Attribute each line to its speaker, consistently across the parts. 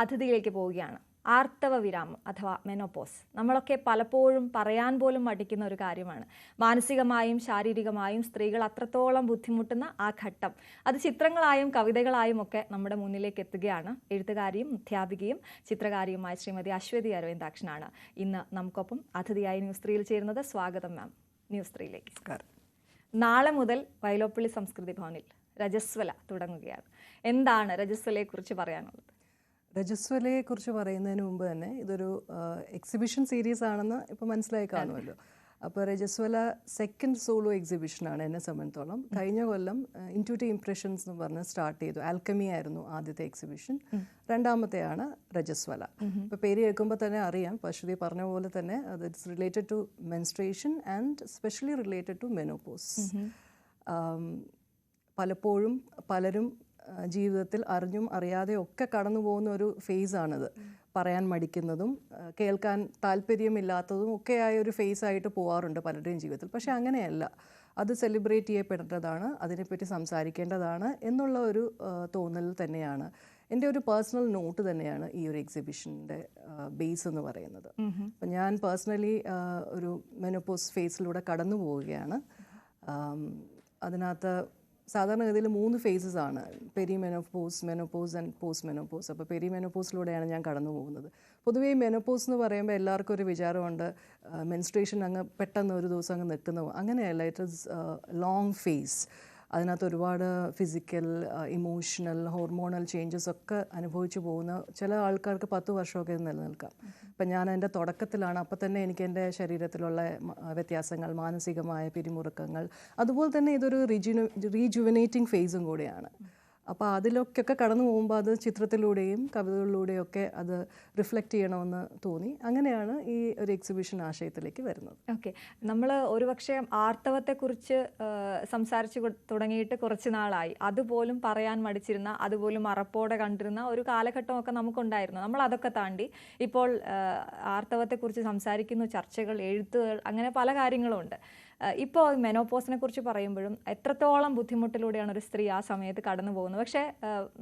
Speaker 1: അതിഥിയിലേക്ക് പോവുകയാണ്. ആർത്തവ വിരാമം അഥവാ മെനോപോസ് നമ്മളൊക്കെ പലപ്പോഴും പറയാൻ പോലും മടിക്കുന്ന ഒരു കാര്യമാണ്. മാനസികമായും ശാരീരികമായും സ്ത്രീകൾ അത്രത്തോളം ബുദ്ധിമുട്ടുന്ന ആ ഘട്ടം അത് ചിത്രങ്ങളായും കവിതകളായും ഒക്കെ നമ്മുടെ മുന്നിലേക്ക് എത്തുകയാണ്. എഴുത്തുകാരിയും അധ്യാപികയും ചിത്രകാരിയുമായ ശ്രീമതി അശ്വതി അരവിന്ദാക്ഷനാണ് ഇന്ന് നമുക്കൊപ്പം അതിഥിയായി ന്യൂസ് 3യിൽ ചേരുന്നത്. സ്വാഗതം മാം ന്യൂസ് 3യിലേക്ക്. നാളെ മുതൽ വൈലോപ്പിള്ളി സംസ്കൃതി ഭവനിൽ രജസ്വല തുടങ്ങുകയാണ്. എന്താണ് രജസ്വലയെക്കുറിച്ച് പറയാനുള്ളത്?
Speaker 2: രജസ്വലയെക്കുറിച്ച് പറയുന്നതിന് മുമ്പ് തന്നെ ഇതൊരു എക്സിബിഷൻ സീരീസ് ആണെന്ന് ഇപ്പോൾ മനസ്സിലായി കാണുമല്ലോ. അപ്പോൾ രജസ്വല സെക്കൻഡ് സോളോ എക്സിബിഷനാണ് എന്നെ സംബന്ധിച്ചോളം. കഴിഞ്ഞ കൊല്ലം ഇൻറ്റ്യൂട്ടീവ് ഇംപ്രഷൻസ് എന്ന് പറഞ്ഞ് സ്റ്റാർട്ട് ചെയ്തു. ആൽക്കമി ആയിരുന്നു ആദ്യത്തെ എക്സിബിഷൻ, രണ്ടാമത്തെയാണ് രജസ്വല. ഇപ്പോൾ പേര് കേൾക്കുമ്പോൾ തന്നെ അറിയാം, പശ്വതി പറഞ്ഞ പോലെ തന്നെ അത് it's related to menstruation and specially related to menopause. പലപ്പോഴും പലരും ജീവിതത്തിൽ അറിഞ്ഞും അറിയാതെയും ഒക്കെ കടന്നു പോകുന്ന ഒരു ഫേസാണിത്. പറയാൻ മടിക്കുന്നതും കേൾക്കാൻ താല്പര്യമില്ലാത്തതും ഒക്കെയായ ഒരു ഫേസായിട്ട് പോകാറുണ്ട് പലരുടെയും ജീവിതത്തിൽ. പക്ഷേ അങ്ങനെയല്ല, അത് സെലിബ്രേറ്റ് ചെയ്യപ്പെടേണ്ടതാണ്, അതിനെപ്പറ്റി സംസാരിക്കേണ്ടതാണ് എന്നുള്ള ഒരു തോന്നൽ തന്നെയാണ്. എൻ്റെ ഒരു പേഴ്സണൽ നോട്ട് തന്നെയാണ് ഈ ഒരു എക്സിബിഷൻ്റെ ബേസ് എന്ന് പറയുന്നത്. അപ്പം ഞാൻ പേഴ്സണലി ഒരു മെനോപോസ് ഫേസിലൂടെ കടന്നു പോവുകയാണ്. അതിനകത്ത് സാധാരണഗതിയിൽ 3 ഫേസസ് ആണ്: perimenopause, menopause and post menopause. അപ്പോൾ പെരിമെനോപോസിലൂടെയാണ് ഞാൻ കടന്നു പോകുന്നത്. പൊതുവേ മെനോപോസ് എന്ന് പറയുമ്പോൾ എല്ലാവർക്കും ഒരു വിചാരമുണ്ട് മെൻസ്ട്രേഷൻ അങ്ങ് പെട്ടെന്ന് ഒരു ദിവസം അങ്ങ് നിൽക്കുന്നു. അങ്ങനെയല്ല, ഇറ്റ് ഈസ് ലോങ് ഫേസ്. അതിനകത്ത് ഒരുപാട് ഫിസിക്കൽ, ഇമോഷണൽ, ഹോർമോണൽ ചേഞ്ചസ് ഒക്കെ അനുഭവിച്ചു പോകുന്ന ചില ആൾക്കാർക്ക് 10 വർഷമൊക്കെ നിലനിൽക്കാം. അപ്പം ഞാൻ എൻ്റെ തുടക്കത്തിലാണ്. അപ്പോൾ തന്നെ എനിക്ക് എൻ്റെ ശരീരത്തിലുള്ള വ്യത്യാസങ്ങൾ, മാനസികമായ പിരിമുറുക്കങ്ങൾ, അതുപോലെ തന്നെ ഇതൊരു റീജുവനേറ്റിംഗ് ഫേസും കൂടിയാണ്. അപ്പോൾ അതിലൊക്കെ കടന്നു പോകുമ്പോൾ അത് ചിത്രത്തിലൂടെയും കവിതകളിലൂടെയും ഒക്കെ അത് റിഫ്ലക്റ്റ് ചെയ്യണമെന്ന് തോന്നി. അങ്ങനെയാണ് ഈ ഒരു എക്സിബിഷൻ ആശയത്തിലേക്ക് വരുന്നത്.
Speaker 1: ഓക്കെ, നമ്മൾ ഒരുപക്ഷെ ആർത്തവത്തെക്കുറിച്ച് സംസാരിച്ച് തുടങ്ങിയിട്ട് കുറച്ച് നാളായി. അതുപോലും പറയാൻ മടിച്ചിരുന്ന, അതുപോലും മറപ്പോടെ കണ്ടിരുന്ന ഒരു കാലഘട്ടമൊക്കെ നമുക്കുണ്ടായിരുന്നു. നമ്മൾ അതൊക്കെ താണ്ടി ഇപ്പോൾ ആർത്തവത്തെക്കുറിച്ച് സംസാരിക്കുന്നു, ചർച്ചകൾ, എഴുത്തുകൾ, അങ്ങനെ പല കാര്യങ്ങളും ഉണ്ട്. ഇപ്പോൾ മെനോപോസിനെ കുറിച്ച് പറയുമ്പോഴും എത്രത്തോളം ബുദ്ധിമുട്ടിലൂടെയാണ് ഒരു സ്ത്രീ ആ സമയത്ത് കടന്നു പോകുന്നത്. പക്ഷേ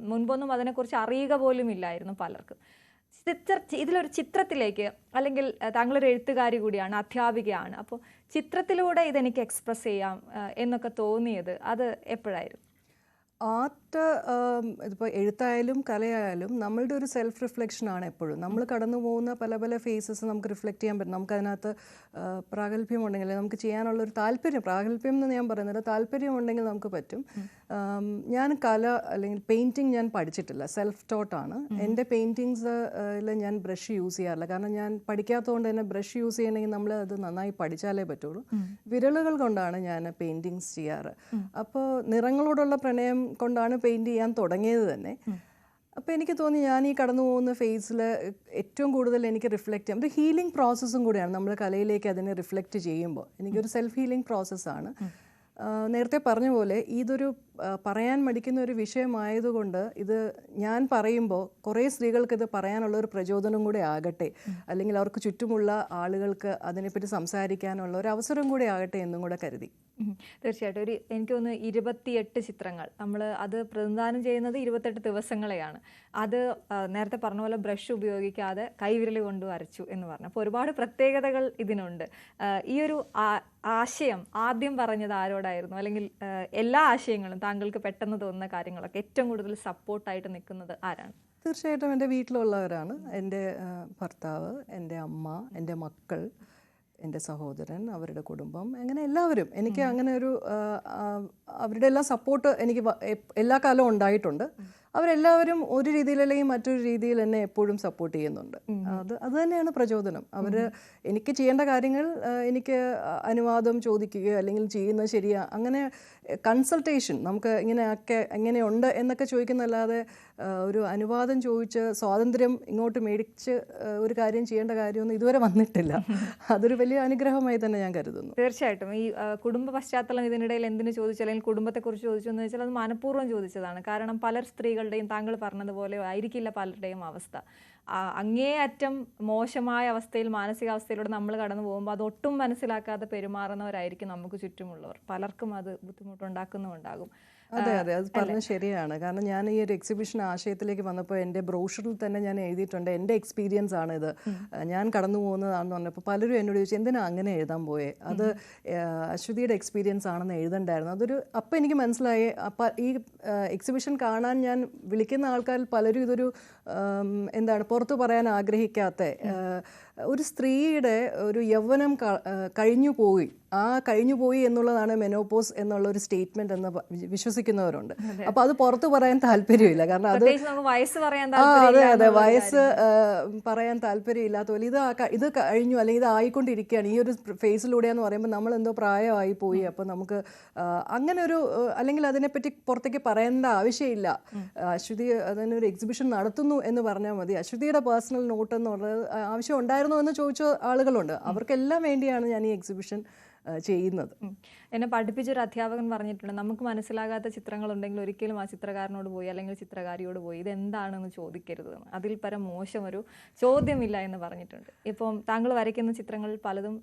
Speaker 1: മുൻപൊന്നും അതിനെക്കുറിച്ച് അറിയുക പോലും ഇല്ലായിരുന്നു പലർക്കും. ഇതിലൊരു ചിത്രത്തിലേക്ക്, അല്ലെങ്കിൽ താങ്കളൊരു എഴുത്തുകാരി കൂടിയാണ്, അധ്യാപികയാണ്, അപ്പോൾ ചിത്രത്തിലൂടെ ഇതെനിക്ക് എക്സ്പ്രസ് ചെയ്യാം എന്നൊക്കെ തോന്നിയത് അത് എപ്പോഴായിരുന്നു?
Speaker 2: ആർട്ട്, ഇതിപ്പോൾ എഴുത്തായാലും കലയായാലും നമ്മളുടെ ഒരു സെൽഫ് റിഫ്ലക്ഷനാണ് എപ്പോഴും. നമ്മൾ കടന്നു പോകുന്ന പല പല ഫേസസ് നമുക്ക് റിഫ്ലക്റ്റ് ചെയ്യാൻ പറ്റും. നമുക്കതിനകത്ത് പ്രാഗൽഭ്യം ഉണ്ടെങ്കിൽ, നമുക്ക് ചെയ്യാനുള്ളൊരു താല്പര്യം, പ്രാഗൽഭ്യം എന്ന് ഞാൻ പറയുന്നത് താല്പര്യം ഉണ്ടെങ്കിൽ നമുക്ക് പറ്റും. ഞാൻ കല അല്ലെങ്കിൽ പെയിൻറ്റിങ് ഞാൻ പഠിച്ചിട്ടില്ല, സെൽഫ് ടോട്ടാണ്. എൻ്റെ പെയിൻറ്റിങ്സിൽ ഞാൻ ബ്രഷ് യൂസ് ചെയ്യാറില്ല. കാരണം ഞാൻ പഠിക്കാത്തതുകൊണ്ട് തന്നെ ബ്രഷ് യൂസ് ചെയ്യണമെങ്കിൽ നമ്മൾ അത് നന്നായി പഠിച്ചാലേ പറ്റുള്ളൂ. വിരലുകൾ കൊണ്ടാണ് ഞാൻ പെയിൻറ്റിങ്സ് ചെയ്യാറ്. അപ്പോൾ നിറങ്ങളോടുള്ള പ്രണയം കൊണ്ടാണ് പെയിൻറ്റ് ചെയ്യാൻ തുടങ്ങിയത് തന്നെ. അപ്പോൾ എനിക്ക് തോന്നി ഞാൻ ഈ കടന്നു പോകുന്ന ഫേസിൽ ഏറ്റവും കൂടുതൽ എനിക്ക് റിഫ്ലക്റ്റ് ചെയ്യാം. ഒരു ഹീലിംഗ് പ്രോസസ്സും കൂടിയാണ് നമ്മൾ കലയിലേക്ക് അതിനെ റിഫ്ലക്റ്റ് ചെയ്യുമ്പോൾ. എനിക്കൊരു സെൽഫ് ഹീലിംഗ് പ്രോസസ്സാണ്. നേരത്തെ പറഞ്ഞ പോലെ ഇതൊരു പറയാൻ മടിക്കുന്ന ഒരു വിഷയമായതുകൊണ്ട് ഇത് ഞാൻ പറയുമ്പോൾ കുറേ സ്ത്രീകൾക്ക് ഇത് പറയാനുള്ള ഒരു പ്രചോദനം കൂടെ ആകട്ടെ, അല്ലെങ്കിൽ അവർക്ക് ചുറ്റുമുള്ള ആളുകൾക്ക് അതിനെപ്പറ്റി സംസാരിക്കാനുള്ള ഒരു അവസരം കൂടെ ആകട്ടെ എന്നും കൂടെ കരുതി.
Speaker 1: തീർച്ചയായിട്ടും. എനിക്ക് തോന്നുന്നു 28 ചിത്രങ്ങൾ നമ്മൾ അത് പ്രതിനിധാനം ചെയ്യുന്നത് 28 ദിവസങ്ങളെയാണ്. അത് നേരത്തെ പറഞ്ഞ പോലെ ബ്രഷ് ഉപയോഗിക്കാതെ കൈവിരൽ കൊണ്ട് വരച്ചു എന്ന് പറഞ്ഞു. അപ്പോൾ ഒരുപാട് പ്രത്യേകതകൾ ഇതിനുണ്ട്. ഈ ഒരു ആശയം ആദ്യം പറഞ്ഞത് ആരോടായിരുന്നു? അല്ലെങ്കിൽ എല്ലാ ആശയങ്ങളും താങ്കൾക്ക് പെട്ടെന്ന് തോന്നുന്ന കാര്യങ്ങളൊക്കെ ഏറ്റവും കൂടുതൽ സപ്പോർട്ടായിട്ട് നിൽക്കുന്നത് ആരാണ്?
Speaker 2: തീർച്ചയായിട്ടും എൻ്റെ വീട്ടിലുള്ളവരാണ്. എൻ്റെ ഭർത്താവ്, എൻ്റെ അമ്മ, എൻ്റെ മക്കൾ, എൻ്റെ സഹോദരൻ, അവരുടെ കുടുംബം, അങ്ങനെ എല്ലാവരും. എനിക്ക് അങ്ങനെ ഒരു അവരുടെ എല്ലാ സപ്പോർട്ട് എനിക്ക് എല്ലാ കാലവും ഉണ്ടായിട്ടുണ്ട്. അവരെല്ലാവരും ഒരു രീതിയിലല്ലെങ്കിൽ മറ്റൊരു രീതിയിൽ എന്നെ എപ്പോഴും സപ്പോർട്ട് ചെയ്യുന്നുണ്ട്. അത് തന്നെയാണ് പ്രചോദനം. അവർ എനിക്ക് ചെയ്യേണ്ട കാര്യങ്ങൾ എനിക്ക് അനുവാദം ചോദിക്കുകയോ അല്ലെങ്കിൽ ചെയ്യുന്നത് ശരിയാ, അങ്ങനെ കൺസൾട്ടേഷൻ, നമുക്ക് ഇങ്ങനെയൊക്കെ എങ്ങനെയുണ്ട് എന്നൊക്കെ ചോദിക്കുന്നല്ലാതെ ഒരു അനുവാദം ചോദിച്ച് സ്വാതന്ത്ര്യം ഇങ്ങോട്ട് മേടിച്ച് ഒരു കാര്യം ചെയ്യേണ്ട കാര്യമൊന്നും ഇതുവരെ വന്നിട്ടില്ല. അതൊരു വലിയ അനുഗ്രഹമായി തന്നെ ഞാൻ കരുതുന്നു.
Speaker 1: തീർച്ചയായിട്ടും. ഈ കുടുംബ പശ്ചാത്തലം ഇതിനിടയിൽ എന്തിനു ചോദിച്ചു, അല്ലെങ്കിൽ കുടുംബത്തെക്കുറിച്ച് ചോദിച്ചു എന്ന് വെച്ചാൽ അത് മനഃപൂർവ്വം ചോദിച്ചതാണ്. കാരണം പല സ്ത്രീകളുടെയും താങ്കൾ പറഞ്ഞതുപോലെ ആയിരിക്കില്ല പലരുടെയും അവസ്ഥ. അങ്ങേയറ്റം മോശമായ അവസ്ഥയിൽ, മാനസികാവസ്ഥയിലൂടെ നമ്മൾ കടന്നു പോകുമ്പോൾ അതൊട്ടും മനസ്സിലാക്കാതെ പെരുമാറുന്നവരായിരിക്കും നമുക്ക് ചുറ്റുമുള്ളവർ. പലർക്കും അത് ബുദ്ധിമുട്ടുണ്ടാക്കുന്നുമുണ്ടാകും.
Speaker 2: അതെ അതെ, അത് പറഞ്ഞത് ശരിയാണ്. കാരണം ഞാൻ ഈ ഒരു എക്സിബിഷൻ ആശയത്തിലേക്ക് വന്നപ്പോൾ എൻ്റെ ബ്രോഷറിൽ തന്നെ ഞാൻ എഴുതിയിട്ടുണ്ട്, എൻ്റെ എക്സ്പീരിയൻസ് ആണ് ഇത്, ഞാൻ കടന്നു പോകുന്നതാണെന്ന് പറഞ്ഞപ്പോൾ പലരും എന്നോട് ചോദിച്ചു എന്തിനാ അങ്ങനെ എഴുതാൻ പോയേ, അത് അശ്വതിയുടെ എക്സ്പീരിയൻസ് ആണെന്ന് എഴുതണ്ടായിരുന്നു. അപ്പം എനിക്ക് മനസ്സിലായി, അപ്പം ഈ എക്സിബിഷൻ കാണാൻ ഞാൻ വിളിക്കുന്ന ആൾക്കാരിൽ പലരും ഇതൊരു എന്താണ് പുറത്തു പറയാൻ ആഗ്രഹിക്കാത്ത ഒരു സ്ത്രീയുടെ ഒരു യൗവനം കഴിഞ്ഞു പോയി, ആ കഴിഞ്ഞു പോയി എന്നുള്ളതാണ് മെനോപോസ് എന്നുള്ള ഒരു സ്റ്റേറ്റ്മെന്റ് എന്ന് വിശ്വസിക്കുന്നവരുണ്ട്. അപ്പൊ അത് പുറത്തു പറയാൻ താല്പര്യമില്ല, കാരണം അത് അതെ അതെ, വയസ്സ് പറയാൻ താല്പര്യമില്ലാത്ത പോലെ ഇത് കഴിഞ്ഞു അല്ലെങ്കിൽ ഇത് ആയിക്കൊണ്ടിരിക്കുകയാണ് ഈ ഒരു ഫേസിലൂടെയെന്ന് പറയുമ്പോൾ നമ്മൾ എന്തോ പ്രായമായി പോയി, അപ്പൊ നമുക്ക് അങ്ങനെ ഒരു അല്ലെങ്കിൽ അതിനെപ്പറ്റി പുറത്തേക്ക് പറയേണ്ട ആവശ്യമില്ല. അശ്വതി അതിനൊരു എക്സിബിഷൻ നടത്തുന്നു എന്ന് പറഞ്ഞാൽ മതി. അശ്വതിയുടെ പേഴ്സണൽ നോട്ട് എന്ന് പറഞ്ഞത് ആവശ്യം ഉണ്ടായിരുന്നോ എന്ന് ചോദിച്ച ആളുകളുണ്ട്. അവർക്കെല്ലാം വേണ്ടിയാണ് ഞാൻ ഈ എക്സിബിഷൻ ചെയ്യുന്നത്.
Speaker 1: എന്നെ പഠിപ്പിച്ചൊരു അധ്യാപകൻ പറഞ്ഞിട്ടുണ്ട്, നമുക്ക് മനസ്സിലാകാത്ത ചിത്രങ്ങളുണ്ടെങ്കിൽ ഒരിക്കലും ആ ചിത്രകാരനോട് പോയി അല്ലെങ്കിൽ ചിത്രകാരിയോട് പോയി ഇതെന്താണെന്ന് ചോദിക്കരുത്, അതിൽ പരം മോശം ഒരു ചോദ്യമില്ല എന്ന് പറഞ്ഞിട്ടുണ്ട്. ഇപ്പം താങ്കൾ വരയ്ക്കുന്ന ചിത്രങ്ങളിൽ പലതും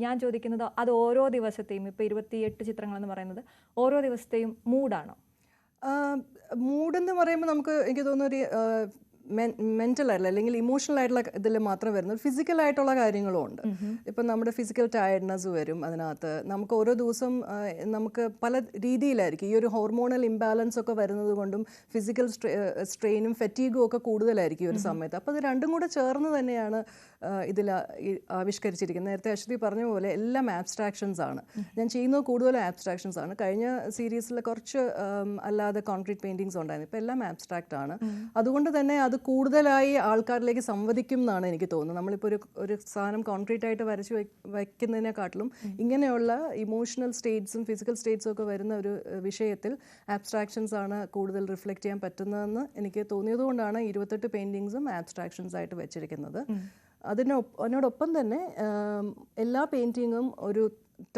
Speaker 1: ഞാൻ ചോദിക്കുന്നത് അത് ഓരോ ദിവസത്തെയും, ഇപ്പോൾ 28 ചിത്രങ്ങളെന്ന് പറയുന്നത് ഓരോ ദിവസത്തെയും മൂഡാണോ?
Speaker 2: മൂഡെന്ന് പറയുമ്പോൾ എനിക്ക് തോന്നുന്നു ഒരു മെൻ്റൽ ആയിട്ടുള്ള അല്ലെങ്കിൽ ഇമോഷണൽ ആയിട്ടുള്ള ഇതിൽ മാത്രം വരുന്നത്, ഫിസിക്കലായിട്ടുള്ള കാര്യങ്ങളും ഉണ്ട്. ഇപ്പം നമ്മുടെ ഫിസിക്കൽ ടയർഡ്നെസ് വരും അതിനകത്ത്. നമുക്ക് ഓരോ ദിവസം നമുക്ക് പല രീതിയിലായിരിക്കും ഈ ഒരു ഹോർമോണൽ ഇംബാലൻസ് ഒക്കെ വരുന്നത് കൊണ്ടും ഫിസിക്കൽ സ്ട്രെയിനും ഫെറ്റീഗും ഒക്കെ കൂടുതലായിരിക്കും ഈ ഒരു സമയത്ത്. അപ്പോൾ അത് രണ്ടും കൂടെ ചേർന്ന് തന്നെയാണ് ഇതിൽ ആവിഷ്കരിച്ചിരിക്കുന്നത്. നേരത്തെ അശ്വതി പറഞ്ഞ പോലെ എല്ലാം ആബ്സ്ട്രാക്ഷൻസ് ആണ്. ഞാൻ ചെയ്യുന്നത് കൂടുതലും ആബ്സ്ട്രാക്ഷൻസ് ആണ്. കഴിഞ്ഞ സീരീസിൽ കുറച്ച് അല്ലാതെ കോൺക്രീറ്റ് പെയിൻറ്റിങ്സ് ഉണ്ടായിരുന്നു. ഇപ്പോൾ എല്ലാം ആബ്സ്ട്രാക്റ്റ് ആണ്. അതുകൊണ്ട് തന്നെ അത് കൂടുതലായി ആൾക്കാരിലേക്ക് സംവദിക്കും എന്നാണ് എനിക്ക് തോന്നുന്നത്. നമ്മളിപ്പോൾ ഒരു സാധനം കോൺക്രീറ്റ് ആയിട്ട് വരച്ച് വയ്ക്കുന്നതിനെക്കാട്ടിലും ഇങ്ങനെയുള്ള ഇമോഷണൽ സ്റ്റേറ്റ്സും ഫിസിക്കൽ സ്റ്റേറ്റ്സും ഒക്കെ വരുന്ന ഒരു വിഷയത്തിൽ ആബ്സ്ട്രാക്ഷൻസ് ആണ് കൂടുതൽ റിഫ്ലക്റ്റ് ചെയ്യാൻ പറ്റുന്നതെന്ന് എനിക്ക് തോന്നിയതുകൊണ്ടാണ് 28 പെയിൻറ്റിങ്സും ആബ്സ്ട്രാക്ഷൻസ് ആയിട്ട് വെച്ചിരിക്കുന്നത്. അതിനോടൊപ്പം തന്നെ എല്ലാ പെയിൻറ്റിങ്ങും ഒരു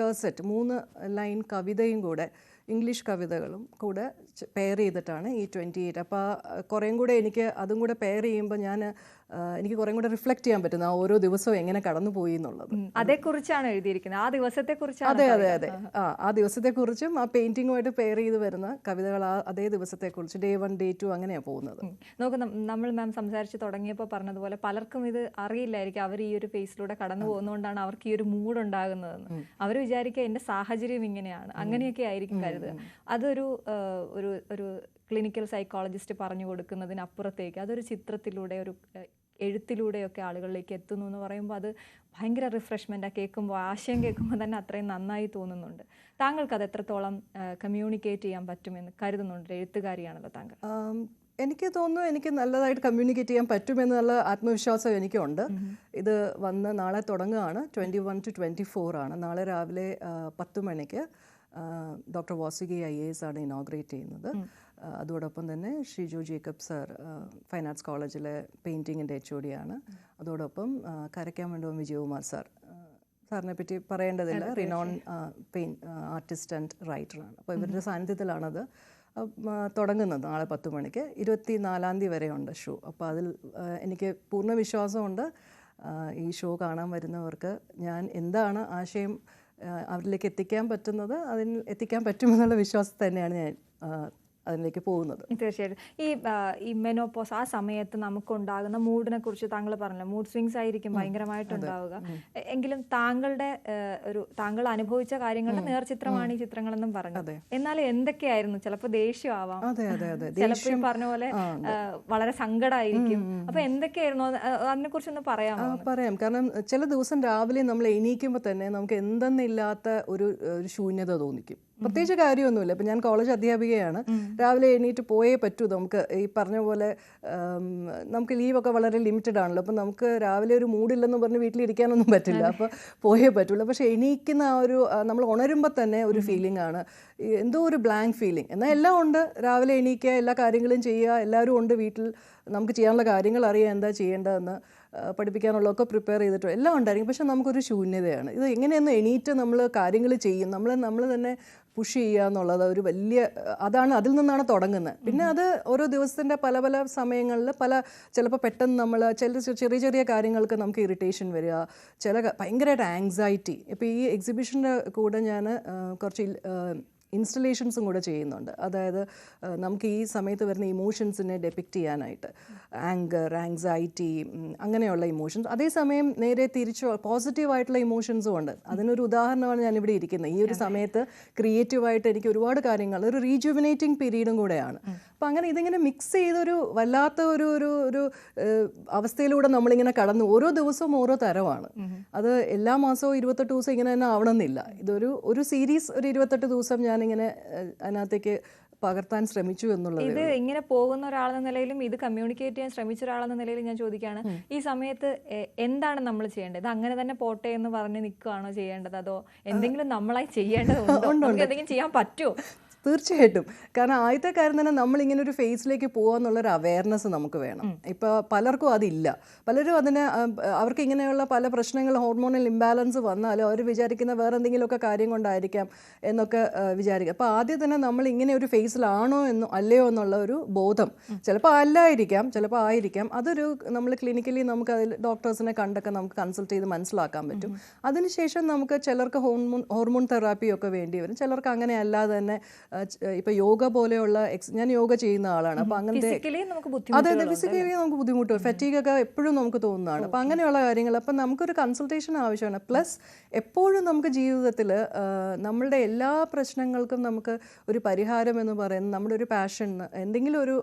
Speaker 2: ടേഴ്സെറ്റ് 3 ലൈൻ കവിതയും കൂടെ, ഇംഗ്ലീഷ് കവിതകളും കൂടെ പെയർ ചെയ്തിട്ടാണ് ഈ 28. അപ്പോൾ കുറേയും കൂടെ എനിക്ക് അതും കൂടെ പെയർ ചെയ്യുമ്പോൾ എനിക്ക് കുറേയും കൂടെ റിഫ്ലക്റ്റ് ചെയ്യാൻ പറ്റുന്നു ആ ഓരോ ദിവസവും എങ്ങനെ കടന്നുപോയി എന്നുള്ളത്.
Speaker 1: അതേക്കുറിച്ചാണ് എഴുതിയിരിക്കുന്നത്, ആ ദിവസത്തെക്കുറിച്ച്.
Speaker 2: അതെ അതെ അതെ, ആ ദിവസത്തെക്കുറിച്ചും ആ പെയിൻറ്റിങ്ങുമായിട്ട് പെയർ ചെയ്ത് വരുന്ന കവിതകൾ അതേ ദിവസത്തെക്കുറിച്ച്, ഡേ 1 ഡേ 2 അങ്ങനെയാണ് പോകുന്നത്.
Speaker 1: നോക്ക്, നമ്മൾ മാം സംസാരിച്ച് തുടങ്ങിയപ്പോൾ പറഞ്ഞതുപോലെ പലർക്കും ഇത് അറിയില്ലായിരിക്കും, അവർ ഈ ഒരു ഫേസിലൂടെ കടന്നു പോകുന്നതുകൊണ്ടാണ് അവർക്ക് ഈ ഒരു മൂഡ് ഉണ്ടാകുന്നതെന്ന്. അവർ വിചാരിക്കുക എൻ്റെ സാഹചര്യം ഇങ്ങനെയാണ്, അങ്ങനെയൊക്കെ ആയിരിക്കും കരുതുക. അതൊരു ഒരു ക്ലിനിക്കൽ സൈക്കോളജിസ്റ്റ് പറഞ്ഞു കൊടുക്കുന്നതിനപ്പുറത്തേക്ക് അതൊരു ചിത്രത്തിലൂടെ ഒരു എഴുത്തിലൂടെയൊക്കെ ആളുകളിലേക്ക് എത്തുന്നു എന്ന് പറയുമ്പോൾ അത് ഭയങ്കര റിഫ്രഷ്മെൻറ്റാണ്. കേൾക്കുമ്പോൾ ആശയം കേൾക്കുമ്പോൾ തന്നെ അത്രയും നന്നായി തോന്നുന്നുണ്ട്. താങ്കൾക്ക് അത് എത്രത്തോളം കമ്മ്യൂണിക്കേറ്റ് ചെയ്യാൻ പറ്റുമെന്ന് കരുതുന്നുണ്ട്? എഴുത്തുകാരിയാണല്ലോ താങ്കൾ.
Speaker 2: എനിക്ക് തോന്നുന്നു എനിക്ക് നല്ലതായിട്ട് കമ്മ്യൂണിക്കേറ്റ് ചെയ്യാൻ പറ്റുമെന്നുള്ള ആത്മവിശ്വാസം എനിക്കുണ്ട്. ഇത് വന്ന് നാളെ തുടങ്ങുകയാണ്. 21 to 24 ആണ്. നാളെ രാവിലെ 10 മണിക്ക് ഡോക്ടർ വാസുകി IAS ആണ് ഇനോഗ്രേറ്റ് ചെയ്യുന്നത്. അതോടൊപ്പം തന്നെ Shiju Jacob sir fine arts കോളേജിലെ പെയിൻറ്റിങ്ങിൻ്റെ HOD ആണ്. അതോടൊപ്പം കരയ്ക്കാമണ്ഡപം വിജയകുമാർ സാറിനെ പറ്റി പറയേണ്ടതില്ല, റിനോൺ ആർട്ടിസ്റ്റ് ആൻഡ് റൈറ്ററാണ്. അപ്പോൾ ഇവരുടെ സാന്നിധ്യത്തിലാണത് തുടങ്ങുന്നത്. നാളെ 10 മണിക്ക് 24-ാം തീയതി വരെയുണ്ട് ഷോ. അപ്പോൾ അതിൽ എനിക്ക് പൂർണ്ണ വിശ്വാസമുണ്ട് ഈ ഷോ കാണാൻ വരുന്നവർക്ക് ഞാൻ എന്താണ് ആശയം അവരിലേക്ക് എത്തിക്കാൻ പറ്റുന്നത്, അതിന് എത്തിക്കാൻ പറ്റുമെന്നുള്ള വിശ്വാസം തന്നെയാണ് ഞാൻ അതിലേക്ക് പോകുന്നത്.
Speaker 1: തീർച്ചയായിട്ടും. ഈ മെനോപോസ് ആ സമയത്ത് നമുക്കുണ്ടാകുന്ന മൂഡിനെ കുറിച്ച് താങ്കൾ പറഞ്ഞല്ലോ, മൂഡ് സ്വിങ്സ് ആയിരിക്കും ഭയങ്കരമായിട്ടുണ്ടാവുക. എങ്കിലും താങ്കൾ അനുഭവിച്ച കാര്യങ്ങളുടെ നേർചിത്രമാണ് ഈ ചിത്രങ്ങളെന്നും പറഞ്ഞു. എന്നാൽ എന്തൊക്കെയായിരുന്നു? ചിലപ്പോൾ ദേഷ്യമാവാം, ചിലപ്പോൾ പറഞ്ഞ പോലെ വളരെ സങ്കടമായിരിക്കും. അപ്പൊ എന്തൊക്കെയായിരുന്നു അതിനെ കുറിച്ചൊന്ന് പറയാമോ?
Speaker 2: പറയാം. കാരണം ചില ദിവസം രാവിലെ നമ്മൾ എണീക്കുമ്പോൾ തന്നെ നമുക്ക് എന്തെന്നില്ലാത്ത ഒരു ശൂന്യത തോന്നിക്കും. പ്രത്യേകിച്ച് കാര്യമൊന്നുമില്ല. ഇപ്പം ഞാൻ കോളേജ് അധ്യാപികയാണ്. രാവിലെ എണീറ്റ് പോയേ പറ്റൂ. നമുക്ക് ഈ പറഞ്ഞ പോലെ നമുക്ക് ലീവൊക്കെ വളരെ ലിമിറ്റഡ് ആണല്ലോ. അപ്പം നമുക്ക് രാവിലെ ഒരു മൂഡില്ലെന്ന് പറഞ്ഞ് വീട്ടിലിരിക്കാനൊന്നും പറ്റില്ല. അപ്പോൾ പോയേ പറ്റുള്ളൂ. പക്ഷേ എണീക്കുന്ന ആ ഒരു നമ്മൾ ഉണരുമ്പോൾ തന്നെ ഒരു ഫീലിംഗ് ആണ്, എന്തോ ഒരു ബ്ലാങ്ക് ഫീലിംഗ്. എന്നാൽ എല്ലാം ഉണ്ട്. രാവിലെ എണീക്കുക, എല്ലാ കാര്യങ്ങളും ചെയ്യുക, എല്ലാവരും ഉണ്ട് വീട്ടിൽ, നമുക്ക് ചെയ്യാനുള്ള കാര്യങ്ങൾ അറിയാം, എന്താ ചെയ്യേണ്ടതെന്ന് പഠിപ്പിക്കാനുള്ളതൊക്കെ പ്രിപ്പയർ ചെയ്തിട്ടോ എല്ലാം ഉണ്ടായിരിക്കും. പക്ഷെ നമുക്കൊരു ശൂന്യതയാണ്. ഇത് എങ്ങനെയൊന്ന് എണീറ്റ് നമ്മൾ കാര്യങ്ങൾ ചെയ്യും, നമ്മൾ തന്നെ പുഷ് ചെയ്യുക എന്നുള്ളത് ഒരു വലിയ അതിൽ നിന്നാണ് തുടങ്ങുന്നത്. പിന്നെ അത് ഓരോ ദിവസത്തിൻ്റെ പല പല സമയങ്ങളിൽ ചിലപ്പോൾ പെട്ടെന്ന് നമ്മൾ ചെറിയ ചെറിയ കാര്യങ്ങൾക്ക് നമുക്ക് ഇറിറ്റേഷൻ വരിക, ഭയങ്കരമായിട്ട് ആങ്സൈറ്റി. ഇപ്പോൾ ഈ എക്സിബിഷൻ്റെ കൂടെ ഞാൻ കുറച്ച് ഇൻസ്റ്റലേഷൻസും കൂടെ ചെയ്യുന്നുണ്ട്. അതായത് നമുക്ക് ഈ സമയത്ത് വരുന്ന ഇമോഷൻസിനെ ഡെപിക്റ്റ് ചെയ്യാനായിട്ട്, ആങ്കർ, ആങ്സൈറ്റി, അങ്ങനെയുള്ള ഇമോഷൻസ്. അതേസമയം നേരെ തിരിച്ചു പോസിറ്റീവായിട്ടുള്ള ഇമോഷൻസും ഉണ്ട്. അതിനൊരു ഉദാഹരണമാണ് ഞാനിവിടെ ഇരിക്കുന്നത്. ഈ ഒരു സമയത്ത് ക്രിയേറ്റീവായിട്ട് എനിക്ക് ഒരുപാട് കാര്യങ്ങൾ, ഒരു റീജുവിനേറ്റിംഗ് പീരീഡും കൂടെയാണ്. അപ്പം അങ്ങനെ ഇതിങ്ങനെ മിക്സ് ചെയ്തൊരു വല്ലാത്ത ഒരു അവസ്ഥയിലൂടെ നമ്മളിങ്ങനെ കടന്നു. ഓരോ ദിവസവും ഓരോ തരമാണ്. അത് എല്ലാ മാസവും 28 ദിവസം ഇങ്ങനെ തന്നെ ആവണമെന്നില്ല. ഒരു സീരീസ് ഒരു 28 ദിവസം ഞാനിങ്ങനെ അതിനകത്തേക്ക് പകർത്താൻ ശ്രമിച്ചു എന്നുള്ളത്.
Speaker 1: ഇത് ഇങ്ങനെ പോകുന്ന ഒരാളെന്ന നിലയിലും ഇത് കമ്മ്യൂണിക്കേറ്റ് ചെയ്യാൻ ശ്രമിച്ച ഒരാളെന്ന നിലയിലും ഞാൻ ചോദിക്കുകയാണ്, ഈ സമയത്ത് എന്താണ് നമ്മൾ ചെയ്യേണ്ടത്? ഇത് അങ്ങനെ തന്നെ പോട്ടെ എന്ന് പറഞ്ഞ് നിൽക്കുകയാണോ ചെയ്യേണ്ടത്, അതോ എന്തെങ്കിലും നമ്മളായി ചെയ്യേണ്ടതുണ്ടോ? എന്തെങ്കിലും ചെയ്യാൻ പറ്റുമോ?
Speaker 2: തീർച്ചയായിട്ടും. കാരണം ആദ്യത്തെ കാര്യം തന്നെ നമ്മളിങ്ങനെ ഒരു ഫേസിലേക്ക് പോകാന്നുള്ളൊരു അവയർനെസ് നമുക്ക് വേണം. ഇപ്പോൾ പലർക്കും അതില്ല. പലരും അവർക്ക് ഇങ്ങനെയുള്ള പല പ്രശ്നങ്ങൾ, ഹോർമോണൽ ഇംബാലൻസ് വന്നാലും അവർ വിചാരിക്കുന്ന വേറെ എന്തെങ്കിലുമൊക്കെ കാര്യം കൊണ്ടായിരിക്കാം എന്നൊക്കെ വിചാരിക്കുക. അപ്പോൾ ആദ്യം തന്നെ നമ്മൾ ഇങ്ങനെ ഒരു ഫേസിലാണോ അല്ലയോ എന്നുള്ള ഒരു ബോധം, ചിലപ്പോൾ അല്ലായിരിക്കാം, ചിലപ്പോൾ ആയിരിക്കാം. അതൊരു നമ്മൾ ക്ലിനിക്കലി നമുക്ക് അതിൽ ഡോക്ടേഴ്സിനെ കണ്ടൊക്കെ നമുക്ക് കൺസൾട്ട് ചെയ്ത് മനസ്സിലാക്കാൻ പറ്റും. അതിനുശേഷം നമുക്ക് ചിലർക്ക് ഹോർമോൺ തെറാപ്പിയൊക്കെ വേണ്ടി വരും. ചിലർക്ക് അങ്ങനെ അല്ലാതെ തന്നെ ഇപ്പൊ യോഗ പോലെയുള്ള ഞാൻ യോഗ ചെയ്യുന്ന ആളാണ്. അപ്പൊ അങ്ങനത്തെ അതെ ഫിസിക്കലി നമുക്ക് ബുദ്ധിമുട്ട്, ഫറ്റീഗ് ഒക്കെ എപ്പോഴും നമുക്ക് തോന്നുന്നതാണ്. അപ്പൊ അങ്ങനെയുള്ള കാര്യങ്ങൾ, അപ്പൊ നമുക്കൊരു കൺസൾട്ടേഷൻ ആവശ്യമാണ്. പ്ലസ് എപ്പോഴും നമുക്ക് ജീവിതത്തിൽ നമ്മളുടെ എല്ലാ പ്രശ്നങ്ങൾക്കും നമുക്ക് ഒരു പരിഹാരം എന്ന് പറയുന്നത് നമ്മുടെ ഒരു പാഷൻ, എന്തെങ്കിലും ഒരു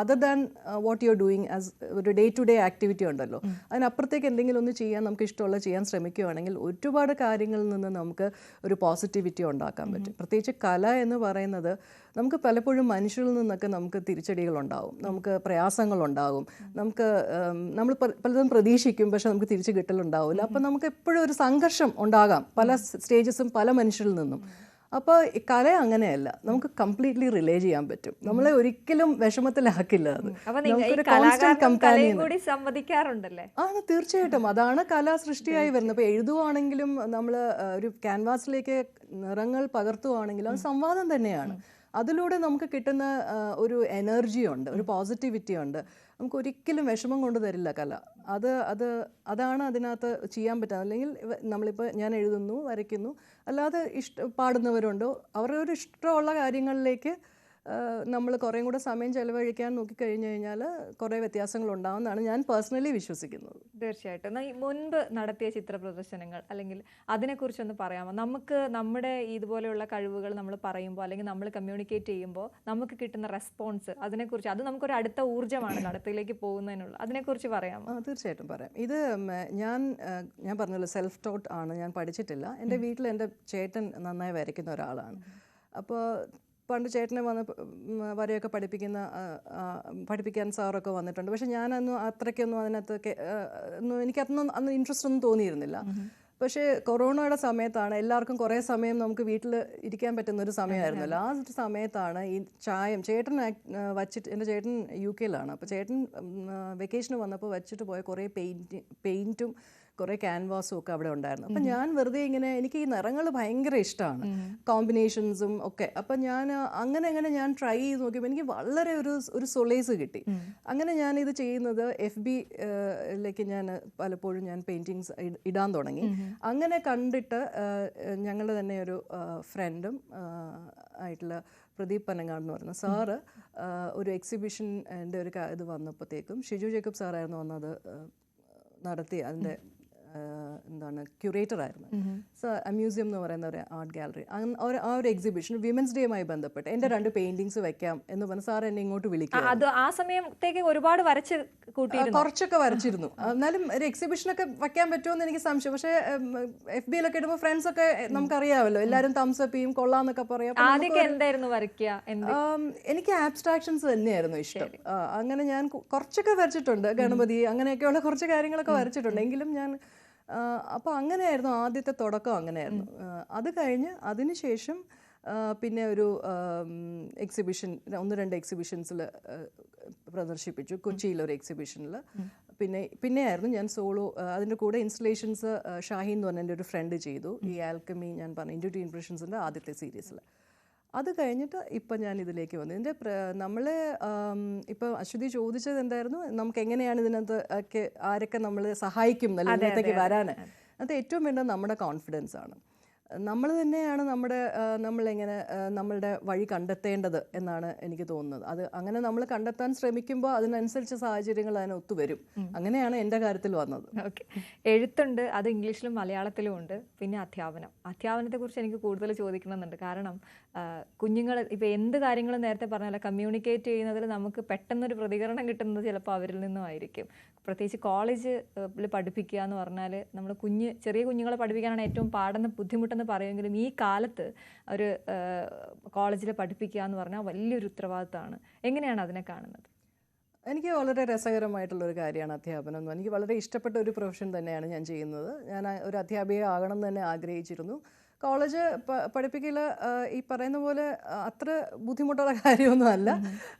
Speaker 2: other than what you are doing as ഒരു ഡേ ടു ഡേ ആക്ടിവിറ്റി ഉണ്ടല്ലോ, അതിനപ്പുറത്തേക്ക് എന്തെങ്കിലും ഒന്ന് ചെയ്യാൻ നമുക്ക് ഇഷ്ടമുള്ള ചെയ്യാൻ ശ്രമിക്കുകയാണെങ്കിൽ ഒരുപാട് കാര്യങ്ങളിൽ നിന്ന് നമുക്ക് ഒരു പോസിറ്റിവിറ്റി ഉണ്ടാക്കാൻ പറ്റും. പ്രത്യേകിച്ച് കല എന്ന് പറയുന്നത് നമുക്ക് പലപ്പോഴും മനുഷ്യരിൽ നിന്നൊക്കെ നമുക്ക് തിരിച്ചടികളുണ്ടാവും, നമുക്ക് പ്രയാസങ്ങളുണ്ടാകും, നമ്മൾ പലതും പ്രതീക്ഷിക്കും, പക്ഷെ നമുക്ക് തിരിച്ചു കിട്ടലുണ്ടാവില്ല. അപ്പം നമുക്ക് എപ്പോഴും ഒരു സംഘർഷം ഉണ്ടാകാം പല സ്റ്റേജസും പല മനുഷ്യരിൽ നിന്നും. അപ്പോൾ കല അങ്ങനെയല്ല, നമുക്ക് കംപ്ലീറ്റ്ലി റിലേ ചെയ്യാൻ പറ്റും. നമ്മളെ ഒരിക്കലും വിഷമത്തിലാക്കില്ല. അത് ആണ് തീർച്ചയായിട്ടും. അതാണ് കലാ സൃഷ്ടിയായി വരുന്നത്. അപ്പോൾ എഴുതുവാണെങ്കിലും നമ്മൾ ഒരു ക്യാൻവാസിലേക്ക് നിറങ്ങൾ പകർത്തുവാണെങ്കിലും അത് സംവാദം തന്നെയാണ്. അതിലൂടെ നമുക്ക് കിട്ടുന്ന ഒരു എനർജി ഉണ്ട്, ഒരു പോസിറ്റിവിറ്റി ഉണ്ട്. നമുക്ക് ഒരിക്കലും വിഷമം കൊണ്ട് തരില്ല കല. അതാണ് അതിനകത്ത് ചെയ്യാൻ പറ്റുക. അല്ലെങ്കിൽ നമ്മളിപ്പോൾ ഞാൻ എഴുതുന്നു, വരയ്ക്കുന്നു, അല്ലാതെ പാടുന്നവരുണ്ടോ, അവരുടെ ഒരു ഇഷ്ടമുള്ള കാര്യങ്ങളിലേക്ക് നമ്മൾ കുറേയും കൂടെ സമയം ചെലവഴിക്കാൻ നോക്കിക്കഴിഞ്ഞു കഴിഞ്ഞാൽ കുറേ വ്യത്യാസങ്ങൾ ഉണ്ടാവുമെന്നാണ് ഞാൻ പേഴ്സണലി വിശ്വസിക്കുന്നത്.
Speaker 1: തീർച്ചയായിട്ടും. മുൻപ് നടത്തിയ ചിത്ര പ്രദർശനങ്ങൾ അല്ലെങ്കിൽ അതിനെക്കുറിച്ചൊന്ന് പറയാമോ? നമുക്ക് നമ്മുടെ ഇതുപോലെയുള്ള കഴിവുകൾ നമ്മൾ പറയുമ്പോൾ അല്ലെങ്കിൽ നമ്മൾ കമ്മ്യൂണിക്കേറ്റ് ചെയ്യുമ്പോൾ നമുക്ക് കിട്ടുന്ന റെസ്പോൺസ്, അതിനെക്കുറിച്ച്, അത് നമുക്കൊരു അടുത്ത ഊർജ്ജമാണ് അടുത്തയിലേക്ക് പോകുന്നതിനുള്ള, അതിനെക്കുറിച്ച് പറയാമോ?
Speaker 2: തീർച്ചയായിട്ടും പറയാം. ഇത് ഞാൻ പറഞ്ഞല്ലോ, സെൽഫ് ടോട്ട് ആണ്, ഞാൻ പഠിച്ചിട്ടില്ല. എൻ്റെ വീട്ടിൽ എൻ്റെ ചേട്ടൻ നന്നായി വരയ്ക്കുന്ന ഒരാളാണ്. അപ്പോൾ പണ്ട് ചേട്ടനെ വന്ന് വരയൊക്കെ പഠിപ്പിക്കാൻ സാറൊക്കെ വന്നിട്ടുണ്ട്. പക്ഷെ ഞാനൊന്നും അത്രയ്ക്കൊന്നും അതിനകത്തൊക്കെ അന്ന് ഇൻട്രസ്റ്റ് ഒന്നും തോന്നിയിരുന്നില്ല. പക്ഷേ കൊറോണയുടെ സമയത്താണ് എല്ലാവർക്കും കുറേ സമയം നമുക്ക് വീട്ടിൽ ഇരിക്കാൻ പറ്റുന്ന ഒരു സമയമായിരുന്നല്ലോ. ആ ഒരു സമയത്താണ് ഈ ചേട്ടൻ വച്ചിട്ട്, എൻ്റെ ചേട്ടൻ UK അപ്പോൾ ചേട്ടൻ വെക്കേഷന് വന്നപ്പോൾ വച്ചിട്ട് പോയ കുറേ പെയിൻറ്റും കുറേ ക്യാൻവാസും ഒക്കെ അവിടെ ഉണ്ടായിരുന്നു. അപ്പം ഞാൻ വെറുതെ ഇങ്ങനെ, എനിക്ക് ഈ നിറങ്ങൾ ഭയങ്കര ഇഷ്ടമാണ്, കോമ്പിനേഷൻസും ഒക്കെ. അപ്പം ഞാൻ അങ്ങനെ ഞാൻ ട്രൈ ചെയ്ത് നോക്കിയപ്പോൾ എനിക്ക് വളരെ ഒരു സൊളേസ് കിട്ടി. അങ്ങനെ ഞാനിത് ചെയ്യുന്നത് FB-ലേക്ക് ഞാൻ പലപ്പോഴും ഞാൻ പെയിൻറ്റിങ്സ് ഇടാൻ തുടങ്ങി. അങ്ങനെ കണ്ടിട്ട് ഞങ്ങളുടെ തന്നെ ഒരു ഫ്രണ്ടും ആയിട്ടുള്ള പ്രദീപ് പനങ്ങാട് എന്ന് പറയുന്ന സാറ് ഒരു എക്സിബിഷൻ്റെ ഒരു ഇത് വന്നപ്പോഴത്തേക്കും ഷിജു ജേക്കബ് സാറായിരുന്നു വന്നത് നടത്തി. അതിൻ്റെ ക്യൂറേറ്റർ ആയിരുന്നു. മ്യൂസിയം എന്ന് പറയുന്ന ഒരു ആർട്ട് ഗാലറി, ആ ഒരു എക്സിബിഷൻ വിമൻസ് ഡേയുമായി ബന്ധപ്പെട്ട് എൻ്റെ 2 പെയിന്റിങ്സ് വെക്കാം എന്ന് പറഞ്ഞ സാർ എന്നെ ഇങ്ങോട്ട് വിളിക്കും.
Speaker 1: ആ സമയത്തേക്ക് ഒരുപാട്
Speaker 2: കുറച്ചൊക്കെ വരച്ചിരുന്നു. എന്നാലും ഒരു എക്സിബിഷനൊക്കെ വെക്കാൻ പറ്റുമെന്ന് എനിക്ക് സംശയം. പക്ഷേ FB-ലൊക്കെ ഇടുമ്പോൾ ഫ്രണ്ട്സ് ഒക്കെ നമുക്കറിയാമല്ലോ, എല്ലാവരും തംസ് അപ്പ് ചെയ്യും, കൊള്ളാന്നൊക്കെ പറയാം. എനിക്ക് ആബ്സ്ട്രാക്ഷൻസ് തന്നെയായിരുന്നു ഇഷ്ടം. അങ്ങനെ ഞാൻ കുറച്ചൊക്കെ വരച്ചിട്ടുണ്ട്, ഗണപതി അങ്ങനെയൊക്കെയുള്ള കുറച്ച് കാര്യങ്ങളൊക്കെ വരച്ചിട്ടുണ്ട്. എങ്കിലും ഞാൻ അപ്പോൾ അങ്ങനെയായിരുന്നു ആദ്യത്തെ തുടക്കം, അങ്ങനെയായിരുന്നു. അത് കഴിഞ്ഞ് അതിനുശേഷം പിന്നെ ഒരു എക്സിബിഷൻ, 1-2 എക്സിബിഷൻസിൽ പ്രദർശിപ്പിച്ചു. കൊച്ചിയിലൊരു എക്സിബിഷനിൽ. പിന്നെയായിരുന്നു ഞാൻ സോളോ, അതിൻ്റെ കൂടെ ഇൻസ്റ്റലേഷൻസ് ഷാഹിൻ എന്ന് പറഞ്ഞ എൻ്റെ ഒരു ഫ്രണ്ട് ചെയ്തു. ഈ ആൽക്കമി ഞാൻ പറഞ്ഞു ഇൻഡ്യൂട്ടി ഇംപ്രഷൻസിൻ്റെ ആദ്യത്തെ സീരീസിൽ. അത് കഴിഞ്ഞിട്ട് ഇപ്പം ഞാൻ ഇതിലേക്ക് വന്നു. ഇതിൻ്റെ നമ്മൾ ഇപ്പോൾ അശ്വതി ചോദിച്ചത് എന്തായിരുന്നു, നമുക്ക് എങ്ങനെയാണ് ഇതിനകത്ത് ഒക്കെ ആരൊക്കെ നമ്മൾ സഹായിക്കും ഇതിനകത്തേക്ക് വരാൻ. അത് ഏറ്റവും വേണ്ടത് നമ്മുടെ കോൺഫിഡൻസ് ആണ്. നമ്മൾ തന്നെയാണ് നമ്മളിങ്ങനെ നമ്മളുടെ വഴി കണ്ടെത്തേണ്ടത് എന്നാണ് എനിക്ക് തോന്നുന്നത്. അത് അങ്ങനെ നമ്മൾ കണ്ടെത്താൻ ശ്രമിക്കുമ്പോൾ അതിനനുസരിച്ച് സാഹചര്യങ്ങൾ അതിന് ഒത്തുവരും. അങ്ങനെയാണ് എൻ്റെ കാര്യത്തിൽ വന്നത്.
Speaker 1: ഓക്കെ, എഴുത്തുണ്ട്, അത് ഇംഗ്ലീഷിലും മലയാളത്തിലും ഉണ്ട്. പിന്നെ അധ്യാപനത്തെക്കുറിച്ച് എനിക്ക് കൂടുതൽ ചോദിക്കണമെന്നുണ്ട്. കാരണം കുഞ്ഞുങ്ങൾ ഇപ്പോൾ എന്ത് കാര്യങ്ങളും നേരത്തെ പറഞ്ഞാൽ കമ്മ്യൂണിക്കേറ്റ് ചെയ്യുന്നതിൽ നമുക്ക് പെട്ടെന്നൊരു പ്രതികരണം കിട്ടുന്നത് ചിലപ്പോൾ അവരിൽ നിന്നും ആയിരിക്കും. പ്രത്യേകിച്ച് കോളേജിൽ പഠിപ്പിക്കുക എന്ന് പറഞ്ഞാൽ നമ്മൾ ചെറിയ കുഞ്ഞുങ്ങളെ പഠിപ്പിക്കാനാണ് ഏറ്റവും പാടുന്ന ബുദ്ധിമുട്ടെന്ന് പറയുമെങ്കിലും ഈ കാലത്ത് ഒരു കോളേജിൽ പഠിപ്പിക്കുക എന്ന് പറഞ്ഞാൽ വലിയൊരു ഉത്തരവാദിത്തമാണ്. എങ്ങനെയാണ് അതിനെ കാണുന്നത്?
Speaker 2: എനിക്ക് വളരെ രസകരമായിട്ടുള്ളൊരു കാര്യമാണ് അധ്യാപനം എന്ന്. എനിക്ക് വളരെ ഇഷ്ടപ്പെട്ട ഒരു പ്രൊഫഷൻ തന്നെയാണ് ഞാൻ ചെയ്യുന്നത്. ഞാൻ ഒരു അധ്യാപിക ആകണം എന്ന് തന്നെ ആഗ്രഹിച്ചിരുന്നു. കോളേജ് പഠിപ്പിക്കൽ ഈ പറയുന്ന പോലെ അത്ര ബുദ്ധിമുട്ടുള്ള കാര്യമൊന്നും അല്ല.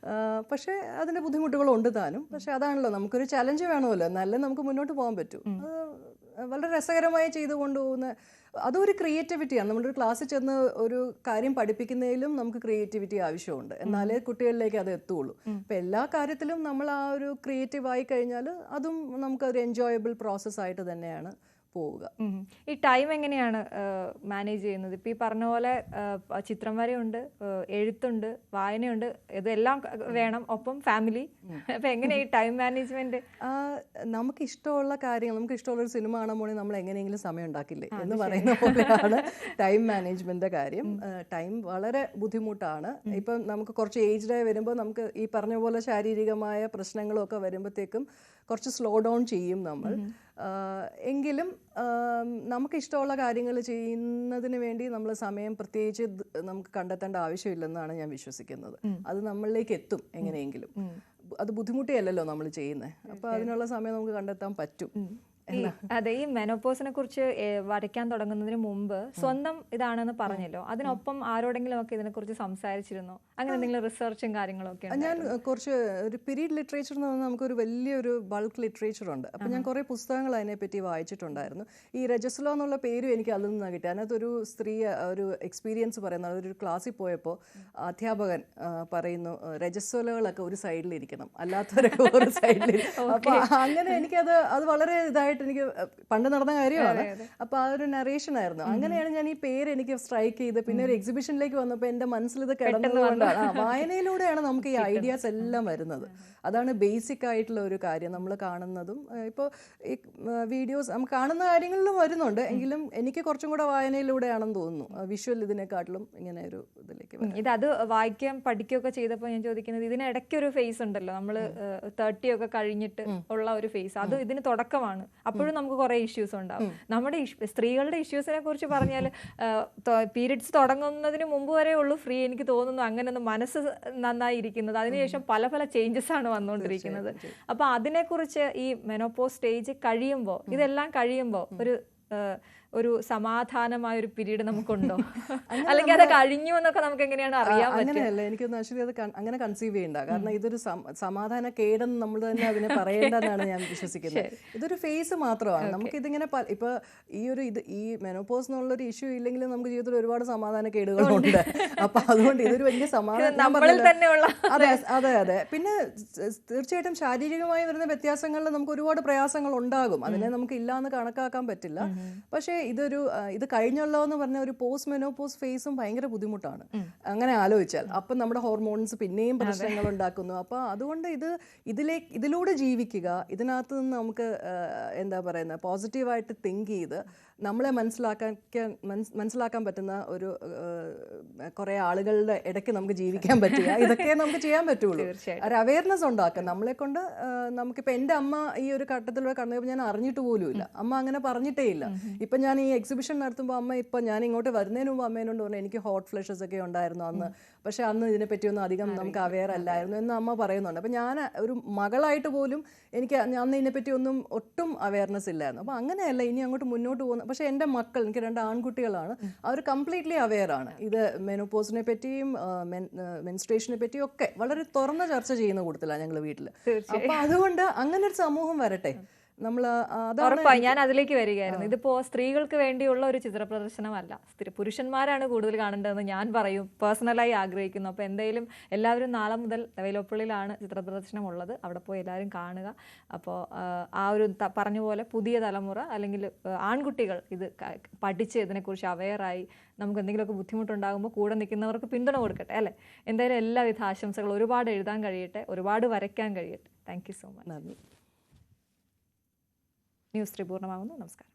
Speaker 2: പക്ഷേ അതിൻ്റെ ബുദ്ധിമുട്ടുകളുണ്ട് താനും. പക്ഷേ അതാണല്ലോ, നമുക്കൊരു ചലഞ്ച് വേണമല്ലോ, എന്നാലേ നമുക്ക് മുന്നോട്ട് പോകാൻ പറ്റൂ. അത് വളരെ രസകരമായി ചെയ്തു കൊണ്ടുപോകുന്ന അതൊരു ക്രിയേറ്റിവിറ്റിയാണ്. നമ്മുടെ ഒരു ക്ലാസ്സിൽ ചെന്ന് ഒരു കാര്യം പഠിപ്പിക്കുന്നതിലും നമുക്ക് ക്രിയേറ്റിവിറ്റി ആവശ്യമുണ്ട്, എന്നാലേ കുട്ടികളിലേക്ക് അത് എത്തുള്ളൂ. അപ്പം എല്ലാ കാര്യത്തിലും നമ്മൾ ആ ഒരു ക്രിയേറ്റീവായി കഴിഞ്ഞാൽ അതും നമുക്കൊരു എൻജോയബിൾ പ്രോസസ്സായിട്ട് തന്നെയാണ് പോവുക.
Speaker 1: ഈ ടൈം എങ്ങനെയാണ് മാനേജ് ചെയ്യുന്നത്? ഇപ്പം ഈ പറഞ്ഞ പോലെ ചിത്രം വരെയുണ്ട്, എഴുത്തുണ്ട്, വായനയുണ്ട്, ഇതെല്ലാം വേണം, ഒപ്പം ഫാമിലി. അപ്പം എങ്ങനെയാണ് ഈ ടൈം മാനേജ്മെന്റ്?
Speaker 2: നമുക്ക് ഇഷ്ടമുള്ള കാര്യങ്ങൾ, നമുക്ക് ഇഷ്ടമുള്ളൊരു സിനിമ കാണാൻ പോണെങ്കിൽ നമ്മൾ എങ്ങനെയെങ്കിലും സമയം ഉണ്ടാക്കില്ലേ എന്ന് പറയുന്ന പോലെയാണ് ടൈം മാനേജ്മെന്റിന്റെ കാര്യം. ടൈം വളരെ ബുദ്ധിമുട്ടാണ്. ഇപ്പം നമുക്ക് കുറച്ച് ഏജ്ഡായി വരുമ്പോൾ നമുക്ക് ഈ പറഞ്ഞ പോലെ ശാരീരികമായ പ്രശ്നങ്ങളൊക്കെ വരുമ്പോഴത്തേക്കും കുറച്ച് സ്ലോ ഡൗൺ ചെയ്യും നമ്മൾ. എങ്കിലും നമുക്കിഷ്ടമുള്ള കാര്യങ്ങൾ ചെയ്യുന്നതിന് വേണ്ടി നമ്മൾ സമയം പ്രത്യേകിച്ച് നമുക്ക് കണ്ടെത്തേണ്ട ആവശ്യമില്ലെന്നാണ് ഞാൻ വിശ്വസിക്കുന്നത്. അത് നമ്മളിലേക്ക് എത്തും എങ്ങനെയെങ്കിലും. അത് ബുദ്ധിമുട്ടിയല്ലല്ലോ നമ്മൾ ചെയ്യുന്നത്. അപ്പോൾ അതിനുള്ള സമയം നമുക്ക് കണ്ടെത്താൻ പറ്റും.
Speaker 1: അതെ, ഈ മെനോപോസിനെ കുറിച്ച് വരയ്ക്കാൻ തുടങ്ങുന്നതിന് മുമ്പ് സ്വന്തം ഇതാണെന്ന് പറഞ്ഞല്ലോ, അതിനൊപ്പം ആരോടെങ്കിലും ഒക്കെ ഇതിനെക്കുറിച്ച് സംസാരിച്ചിരുന്നോ? അങ്ങനെ എന്തെങ്കിലും റിസർച്ചും കാര്യങ്ങളും ഒക്കെ?
Speaker 2: ഞാൻ കുറച്ച് ഒരു പീരീഡ് ലിറ്ററേച്ചർ എന്ന് പറഞ്ഞാൽ നമുക്കൊരു വലിയൊരു ബൾക്ക് ലിറ്ററേച്ചർ ഉണ്ട്. അപ്പം ഞാൻ കുറേ പുസ്തകങ്ങൾ അതിനെപ്പറ്റി വായിച്ചിട്ടുണ്ടായിരുന്നു. ഈ രജസ്ലോ എന്നുള്ള പേരും എനിക്ക് അതിൽ നിന്നാണ് കിട്ടിയത്. അതിനകത്തൊരു സ്ത്രീ ഒരു എക്സ്പീരിയൻസ് പറയുന്നത്, ഒരു ക്ലാസ്സിൽ പോയപ്പോൾ അധ്യാപകൻ പറയുന്നു രജസ്വലകളൊക്കെ ഒരു സൈഡിലിരിക്കണം, അല്ലാത്തവരൊക്കെ ഒരു സൈഡിൽ. അപ്പോൾ അങ്ങനെ എനിക്കത് വളരെ ഇതായിട്ട് എനിക്ക് പണ്ട് നടന്ന കാര്യമാണ്. അപ്പോൾ ആ ഒരു നറേഷൻ ആയിരുന്നു. അങ്ങനെയാണ് ഞാൻ ഈ പേര് എനിക്ക് സ്ട്രൈക്ക് ചെയ്ത് പിന്നെ ഒരു എക്സിബിഷനിലേക്ക് വന്നപ്പോൾ എൻ്റെ മനസ്സിൽ ഇത് കിടന്നതുകൊണ്ടാണ്. വായനയിലൂടെയാണ് നമുക്ക് ഈ ഐഡിയാസ് എല്ലാം വരുന്നത്. അതാണ് ബേസിക് ആയിട്ടുള്ള ഒരു കാര്യം. നമ്മൾ കാണുന്നതും ഇപ്പോൾ ഈ വീഡിയോസ് നമുക്ക് കാണുന്ന കാര്യങ്ങളിലും വരുന്നുണ്ട്, എങ്കിലും എനിക്ക് കുറച്ചും കൂടെ വായനയിലൂടെയാണെന്ന് തോന്നുന്നു വിഷ്വൽ ഇതിനെക്കാട്ടിലും ഇങ്ങനെ ഒരു ഇതിലേക്ക്.
Speaker 1: ഇത് വായിക്കാൻ പഠിക്കുകയൊക്കെ ചെയ്തപ്പോൾ ഞാൻ ചോദിക്കുന്നത്, ഇതിനിടയ്ക്കൊരു ഫേസ് ഉണ്ടല്ലോ, നമ്മൾ 30 ഒക്കെ കഴിഞ്ഞിട്ട് ഉള്ള ഒരു ഫേസ്, അത് ഇതിന് തുടക്കമാണ്. അപ്പോഴും നമുക്ക് കുറെ ഇഷ്യൂസ് ഉണ്ടാവും. നമ്മുടെ സ്ത്രീകളുടെ ഇഷ്യൂസിനെ കുറിച്ച് പറഞ്ഞാൽ പീരിയഡ്സ് തുടങ്ങുന്നതിന് മുമ്പ് വരെ ഉള്ളൂ ഫ്രീ, എനിക്ക് തോന്നുന്നു അങ്ങനെയൊന്നും മനസ്സ് നന്നായി ഇരിക്കുന്നത്. അതിനുശേഷം പല പല ചേഞ്ചസ് ആണ് വന്നുകൊണ്ടിരിക്കുന്നത്. അപ്പൊ അതിനെക്കുറിച്ച് ഈ മെനോപോസ് സ്റ്റേജ് കഴിയുമ്പോൾ, ഇതെല്ലാം കഴിയുമ്പോൾ ഒരു സമാധാനമായ ഒരു പീരീഡ് നമുക്കുണ്ടോ? അല്ലെങ്കിൽ അത് കഴിഞ്ഞു എന്നൊക്കെ നമുക്ക് എങ്ങനെയാണ് അറിയാൻ പറ്റുക?
Speaker 2: അങ്ങനെയല്ല, എനിക്കൊന്നും ആക്ച്വലി അത് അങ്ങനെ കൺസീവ് ചെയ്യണ്ട. കാരണം ഇതൊരു സമാധാന കേടെന്ന് നമ്മൾ തന്നെ അതിനെ പറയേണ്ടതെന്നാണ് ഞാൻ വിശ്വസിക്കുന്നത്. ഇതൊരു ഫേസ് മാത്രമാണ്. നമുക്കിതിങ്ങനെ ഇപ്പൊ ഈ മെനോപോസ് എന്നുള്ളൊരു ഇഷ്യൂ ഇല്ലെങ്കിലും നമുക്ക് ജീവിതത്തിൽ ഒരുപാട് സമാധാന കേടുകളുണ്ട്. അപ്പൊ അതുകൊണ്ട് ഇതൊരു വലിയ സമാധാനം. അതെ അതെ. പിന്നെ തീർച്ചയായിട്ടും ശാരീരികമായി വരുന്ന വ്യത്യാസങ്ങളിൽ നമുക്ക് ഒരുപാട് പ്രയാസങ്ങൾ ഉണ്ടാകും. അതിനെ നമുക്ക് ഇല്ലാന്ന് കണക്കാക്കാൻ പറ്റില്ല. പക്ഷേ ഇത് കഴിഞ്ഞല്ലോ എന്ന് പറഞ്ഞ ഒരു പോസ്റ്റ് മെനോപോസ് ഫേസും ഭയങ്കര ബുദ്ധിമുട്ടാണ് അങ്ങനെ ആലോചിച്ചാൽ. അപ്പം നമ്മുടെ ഹോർമോൺസ് പിന്നെയും പ്രശ്നങ്ങൾ ഉണ്ടാക്കുന്നു. അപ്പോൾ അതുകൊണ്ട് ഇതിലൂടെ ജീവിക്കുക, ഇതിനകത്ത് നിന്ന് നമുക്ക് എന്താ പറയുന്നത് പോസിറ്റീവായിട്ട് തിങ്ക് ചെയ്ത് നമ്മളെ മനസ്സിലാക്കാൻ പറ്റുന്ന ഒരു കുറേ ആളുകളുടെ ഇടയ്ക്ക് നമുക്ക് ജീവിക്കാൻ പറ്റുക, ഇതൊക്കെ നമുക്ക് ചെയ്യാൻ പറ്റുള്ളൂ. ഒരു അവയർനെസ് ഉണ്ടാക്കുക നമ്മളെ കൊണ്ട്. നമുക്കിപ്പോൾ എൻ്റെ അമ്മ ഈ ഒരു ഘട്ടത്തിലൂടെ കടന്നപ്പോൾ ഞാൻ അറിഞ്ഞിട്ട് പോലും ഇല്ല. അമ്മ അങ്ങനെ പറഞ്ഞിട്ടേ ഇല്ല. ഇപ്പം ഞാൻ ഈ എക്സിബിഷൻ നടത്തുമ്പോൾ അമ്മ ഇപ്പം ഞാൻ ഇങ്ങോട്ട് വരുന്നതിന് മുമ്പ് അമ്മേനോട് പറഞ്ഞു എനിക്ക് ഹോട്ട് ഫ്ലഷസ് ഒക്കെ ഉണ്ടായിരുന്നു അന്ന്, പക്ഷെ അന്ന് ഇതിനെപ്പറ്റിയൊന്നും അധികം നമുക്ക് അവെയർ അല്ലായിരുന്നു എന്ന് അമ്മ പറയുന്നുണ്ട്. അപ്പം ഞാൻ ഒരു മകളായിട്ട് പോലും എനിക്ക് അന്ന് ഇതിനെപ്പറ്റി ഒട്ടും അവയർനെസ് ഇല്ലായിരുന്നു. അപ്പം അങ്ങനെയല്ല ഇനി അങ്ങോട്ട് മുന്നോട്ട് പോകുന്ന. പക്ഷെ എൻ്റെ മക്കൾ, എനിക്ക് 2 ആൺകുട്ടികളാണ്, അവർ കംപ്ലീറ്റ്ലി അവെയർ ആണ്. ഇത് മെനോപോസിനെ പറ്റിയും മെൻസ്ട്രേഷനെ പറ്റിയും ഒക്കെ വളരെ തുറന്ന ചർച്ച ചെയ്യുന്ന കൂട്ടത്തിലാണ് ഞങ്ങൾ വീട്ടിൽ. അപ്പം അതുകൊണ്ട് അങ്ങനെ ഒരു സമൂഹം വരട്ടെ. നമ്മൾ അതാണ്
Speaker 1: ഉറപ്പായി ഞാൻ അതിലേക്ക് വരികയായിരുന്നു. ഇതിപ്പോ സ്ത്രീകൾക്ക് വേണ്ടിയുള്ള ഒരു ചിത്ര പ്രദർശനമല്ല, പുരുഷന്മാരാണ് കൂടുതൽ കാണേണ്ടതെന്ന് ഞാൻ പറയും, പേഴ്സണലായി ആഗ്രഹിക്കുന്നു. അപ്പോൾ എന്തായാലും എല്ലാവരും നാളെ മുതൽ വെയിലോപ്പള്ളിയിലാണ് ചിത്ര പ്രദർശനം ഉള്ളത്, അവിടെ പോയി എല്ലാവരും കാണുക. അപ്പോൾ ആ ഒരു പറഞ്ഞ പോലെ പുതിയ തലമുറ അല്ലെങ്കിൽ ആൺകുട്ടികൾ ഇത് പഠിച്ച് ഇതിനെക്കുറിച്ച് അവെയറായി നമുക്ക് എന്തെങ്കിലുമൊക്കെ ബുദ്ധിമുട്ടുണ്ടാകുമ്പോൾ കൂടെ നിൽക്കുന്നവർക്ക് പിന്തുണ കൊടുക്കട്ടെ അല്ലേ. എന്തായാലും എല്ലാവിധ ആശംസകൾ, ഒരുപാട് എഴുതാൻ കഴിയട്ടെ, ഒരുപാട് വരയ്ക്കാൻ കഴിയട്ടെ. Thank you so much.
Speaker 2: നന്ദി.
Speaker 1: ന്യൂസ് 3 പൂർണ്ണമാകുന്നു. നമസ്കാരം.